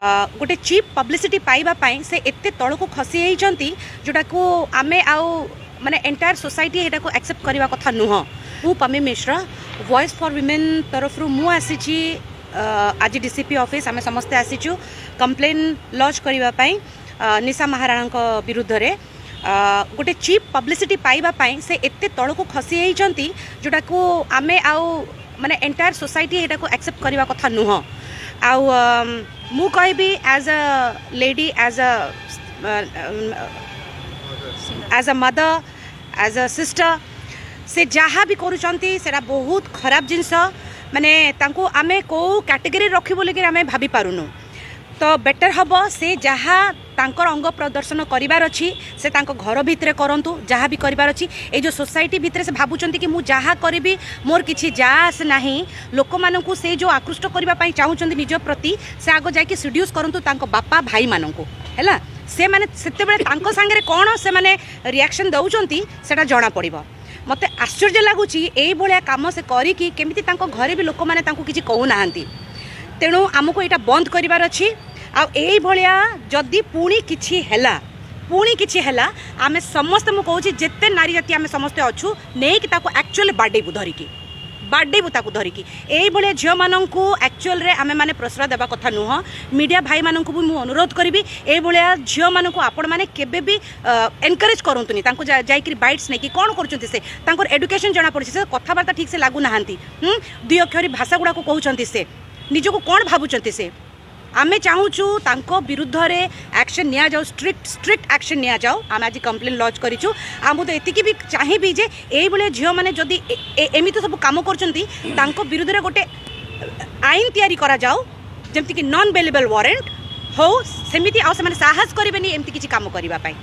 गोटे cheap publicity पाइबापी से एते तल को खसी होती जोटा को आमे आउ माने एंटायर सोसाइटी एटा को एक्सेप्ट करने कथा नुह। मु Pammi Mishra voice for women तरफ मु आसी आज डीसीपी ऑफिस आमे समस्ते आसीचु कंप्लेन लॉन्च करने निशा महाराणा विरुद्ध रे गोटे चीप पब्लिसिटी पाइबापी से एते तल को खसी होती जोटा को आमे आउ माने एंटायर सोसाइटी एटा को एक्सेप्ट करने कथा नुह। आउ मु कहबी as a lady as a mother as a sister से जहाँ भी करुँच से बहुत खराब जिनस माने तांको आमे को कैटेगरी रखी बोलिक आमे भाभी पारुनु। तो बेटर हम से जहाँ तांकर अंग प्रदर्शन करिवार अच्छी से तांको घर भितर करंतु जहाँ भी करिवार अच्छी ए जो सोसाइटी भितर से भावुंट कि मु जहाँ करी मोर किछि जास नहीं लोक मानू से जो आकृष्ट करने चाहूँच निज प्रति से आग जाकि सिड्यूस करंतु तांको बापा भाई मानू है से माने सेतेबेले तांको सांगरे कौन से माने रिएक्शन दउचंती सेटा जना पड़िबो। मते आश्चर्य लगुच यही भाया कम से करिकी केमिति तांको घरे भी लोक माने तांको किछि कहू नाहंती। तेणु आमको यहाँ बंद करार अच्छी आई भाया जदि पुणी किछि हैला आमे समस्त मु कहूँ जिते नारी जाति आमे समस्ते अच्छू नहीं कि ताको एक्चुअली बाडेबू धरिकी यही भाया झील मानू एक्चुअल रे आमे माने प्रश्रय देवा कथा नुह। मीडिया भाई मानू भी मुझे अनुरोध करी यही भाया झील मानू आपण मैंने केबे भी एनकरेज करतुनी जाकि बाइट्स नहीं कि कौन कर एडुकेशन जना पड़ी से कथबार्ता ठीक से लागू ना दुई अक्षरी भाषा गुड़ा कहते से निजको कौन भावुंट से आमे चाहूचु तांको विरुद्ध रे एक्शन निया जाऊ स्ट्रिक्ट एक्शन निया जाऊ। आम आज कंप्लेन लॉन्च करिचु आमु तो एतिकी भी चाहिए जे एई बोले झियो माने जदी एमिति सब काम करचंती तांको विरुद्ध रे गोटे आईन तैयारी करा जाऊ जेमति कि नॉन बेलेबल वारंट हो सेमिति आ से माने साहस करिबेनी एमति किछि काम करिबा पई।